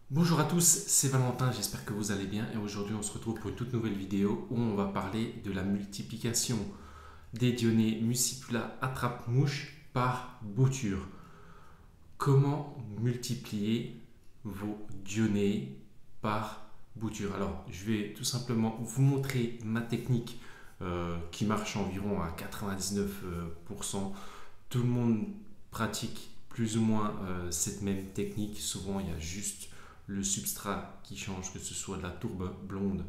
Bonjour à tous, c'est Valentin, j'espère que vous allez bien et aujourd'hui on se retrouve pour une toute nouvelle vidéo où on va parler de la multiplication des Dionnées Muscipula attrape-mouche par bouture. Comment multiplier vos Dionnées par bouture? Alors je vais tout simplement vous montrer ma technique qui marche environ à 99%. Tout le monde pratique plus ou moins cette même technique. Souvent, il y a juste le substrat qui change, que ce soit de la tourbe blonde,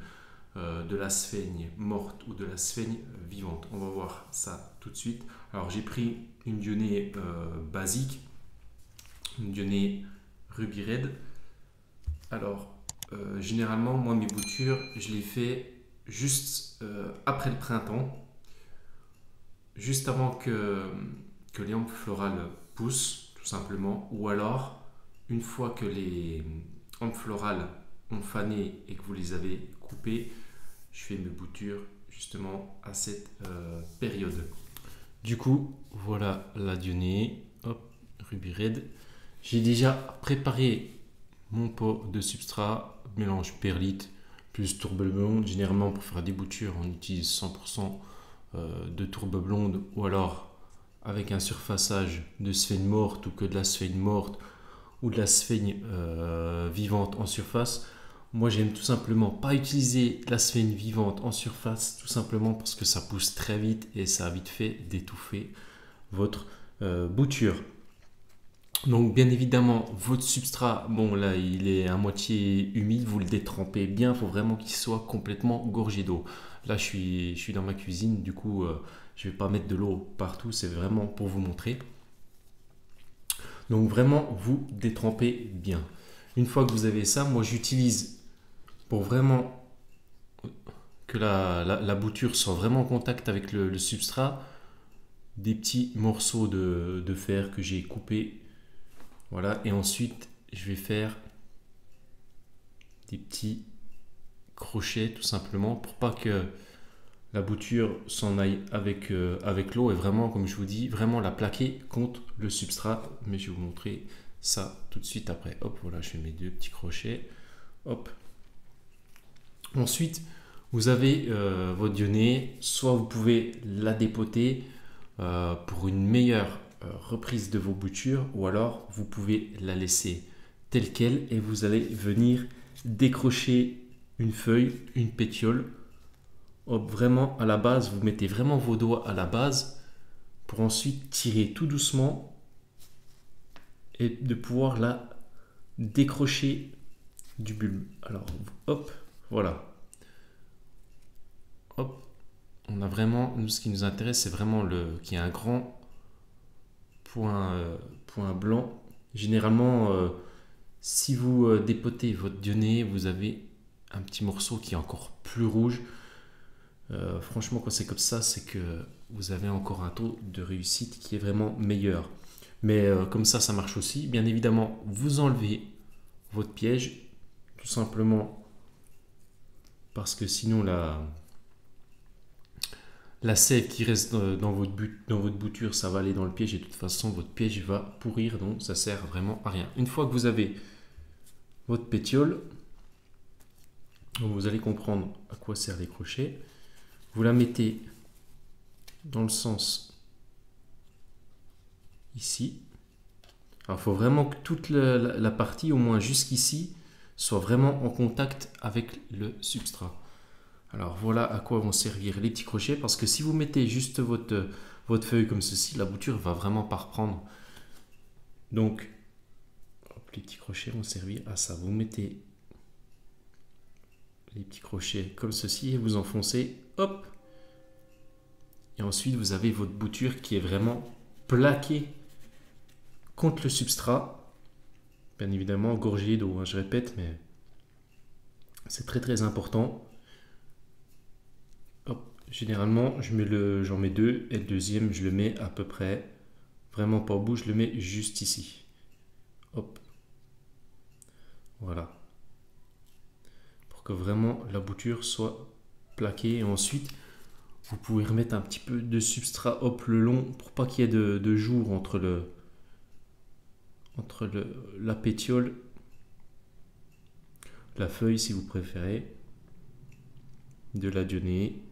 de la sphaigne morte ou de la sphaigne vivante. On va voir ça tout de suite. Alors, j'ai pris une dionée basique, une dionée Ruby Red. Alors, généralement, moi, mes boutures, je les fais juste après le printemps, juste avant que les hampes florales poussent, tout simplement, ou alors une fois que les hampes florales ont fané et que vous les avez coupées, je fais mes boutures justement à cette période. Du coup, voilà la dionée, hop, Ruby Red. J'ai déjà préparé mon pot de substrat, mélange perlite plus tourbe blonde. Généralement, pour faire des boutures, on utilise 100% de tourbe blonde ou alors avec un surfaçage de sphaigne morte ou que de la sphaigne morte ou de la sphaigne vivante en surface. Moi, j'aime tout simplement pas utiliser la sphaigne vivante en surface, tout simplement parce que ça pousse très vite et ça a vite fait d'étouffer votre bouture. Donc, bien évidemment, votre substrat, bon là, il est à moitié humide, vous le détrempez bien, il faut vraiment qu'il soit complètement gorgé d'eau. Là, je suis dans ma cuisine, du coup, je ne vais pas mettre de l'eau partout, c'est vraiment pour vous montrer. Donc, vraiment, vous détrempez bien. Une fois que vous avez ça, moi, j'utilise pour vraiment que la bouture soit vraiment en contact avec le substrat, des petits morceaux de fer que j'ai coupés. Voilà, et ensuite, je vais faire des petits crochets tout simplement pour pas que la bouture s'en aille avec l'eau et vraiment, comme je vous dis, vraiment la plaquer contre le substrat. Mais je vais vous montrer ça tout de suite après. Hop, voilà, je fais mes deux petits crochets. Hop. Ensuite, vous avez votre dionée. Soit vous pouvez la dépoter pour une meilleure reprise de vos boutures, ou alors vous pouvez la laisser telle qu'elle et vous allez venir décrocher une feuille, une pétiole. Hop, vraiment à la base, vous mettez vraiment vos doigts à la base pour ensuite tirer tout doucement et de pouvoir la décrocher du bulbe. Alors, hop, voilà. Hop, on a vraiment, nous ce qui nous intéresse, c'est vraiment qu'il y ait un grand point blanc. Généralement, si vous dépotez votre dionée, vous avez un petit morceau qui est encore plus rouge. Franchement, quand c'est comme ça, c'est que vous avez encore un taux de réussite qui est vraiment meilleur. Mais comme ça marche aussi. Bien évidemment, vous enlevez votre piège, tout simplement parce que sinon la sève qui reste dans votre bouture, ça va aller dans le piège et de toute façon, votre piège va pourrir, donc ça sert vraiment à rien. Une fois que vous avez votre pétiole, vous allez comprendre à quoi servent les crochets. Vous la mettez dans le sens ici. Alors, il faut vraiment que toute la partie, au moins jusqu'ici, soit vraiment en contact avec le substrat. Alors, voilà à quoi vont servir les petits crochets, parce que si vous mettez juste votre feuille comme ceci, la bouture va vraiment pas reprendre. Donc, hop, les petits crochets vont servir à ça. Vous mettez les petits crochets comme ceci et vous enfoncez, hop, et ensuite vous avez votre bouture qui est vraiment plaquée contre le substrat, bien évidemment gorgée d'eau, hein, je répète, mais c'est très très important. Hop, généralement j'en mets deux et le deuxième je le mets à peu près vraiment pas au bout, je le mets juste ici. Hop, voilà, pour que vraiment la bouture soit plaquée. Et ensuite vous pouvez remettre un petit peu de substrat, hop, le long, pour pas qu'il y ait de jour entre la pétiole la feuille si vous préférez, de l'additionner.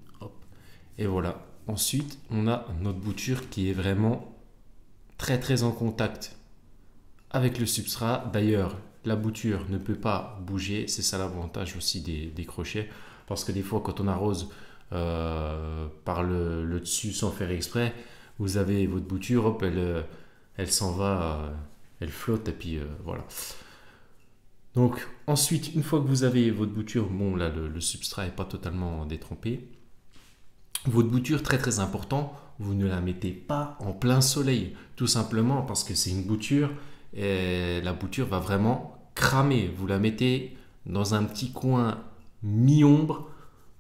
Et voilà. Ensuite, on a notre bouture qui est vraiment très en contact avec le substrat. D'ailleurs, la bouture ne peut pas bouger. C'est ça l'avantage aussi des crochets. Parce que des fois, quand on arrose par le dessus sans faire exprès, vous avez votre bouture, hop, elle s'en va, elle flotte et puis voilà. Donc ensuite, une fois que vous avez votre bouture, bon là le substrat n'est pas totalement détrempé. Votre bouture, très important, vous ne la mettez pas en plein soleil, tout simplement parce que c'est une bouture et la bouture va vraiment cramer. Vous la mettez dans un petit coin mi-ombre,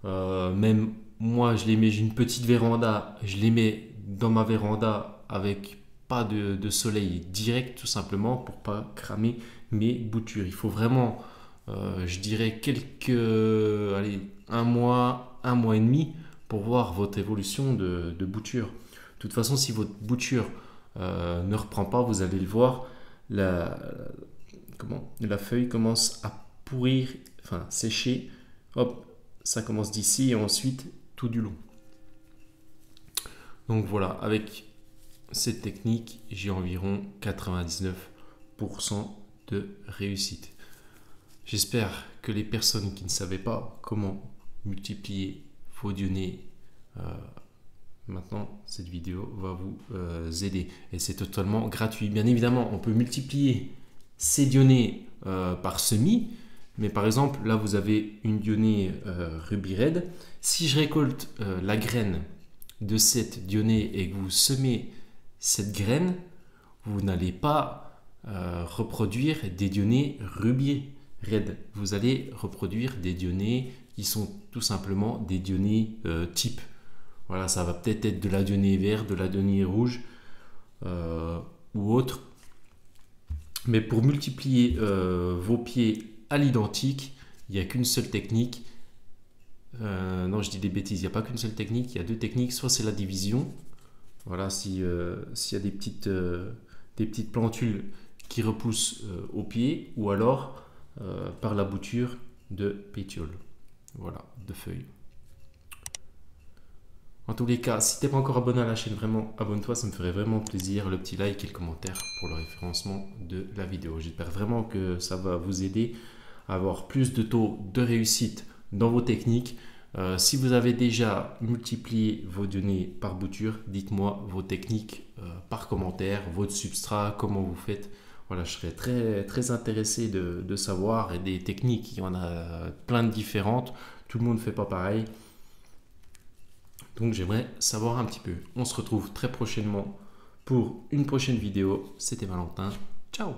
même moi je les mets, j'ai une petite véranda, je les mets dans ma véranda avec pas de soleil direct, tout simplement pour pas cramer mes boutures. Il faut vraiment, je dirais allez, un mois et demi pour voir votre évolution de bouture. De toute façon, si votre bouture ne reprend pas, vous allez le voir, la feuille commence à pourrir, enfin sécher. Hop, ça commence d'ici et ensuite tout du long. Donc voilà, avec cette technique, j'ai environ 99% de réussite. J'espère que les personnes qui ne savaient pas comment multiplier vos dionnées, maintenant cette vidéo va vous aider et c'est totalement gratuit. Bien évidemment, on peut multiplier ces dionnées par semis, mais par exemple là vous avez une dionée Ruby Red. Si je récolte la graine de cette dionée et que vous semez cette graine, vous n'allez pas reproduire des dionnées Ruby Red. Vous allez reproduire des dionnées qui sont tout simplement des dionnées type. Voilà, ça va peut-être être de la dionée verte, de la dionée rouge ou autre. Mais pour multiplier vos pieds à l'identique, il n'y a qu'une seule technique. Non, je dis des bêtises, il n'y a pas qu'une seule technique, il y a deux techniques. Soit c'est la division. Voilà, s'il y a des petites plantules qui repoussent au pied, ou alors par la bouture de pétiole. Voilà, de feuilles. En tous les cas, si tu n'es pas encore abonné à la chaîne, vraiment abonne-toi, ça me ferait vraiment plaisir. Le petit like et le commentaire pour le référencement de la vidéo. J'espère vraiment que ça va vous aider à avoir plus de taux de réussite dans vos techniques. Si vous avez déjà multiplié vos données par bouture, dites-moi vos techniques par commentaire, votre substrat, comment vous faites. Voilà, je serais très intéressé de savoir, et des techniques, il y en a plein de différentes. Tout le monde ne fait pas pareil. Donc j'aimerais savoir un petit peu. On se retrouve très prochainement pour une prochaine vidéo. C'était Valentin. Ciao!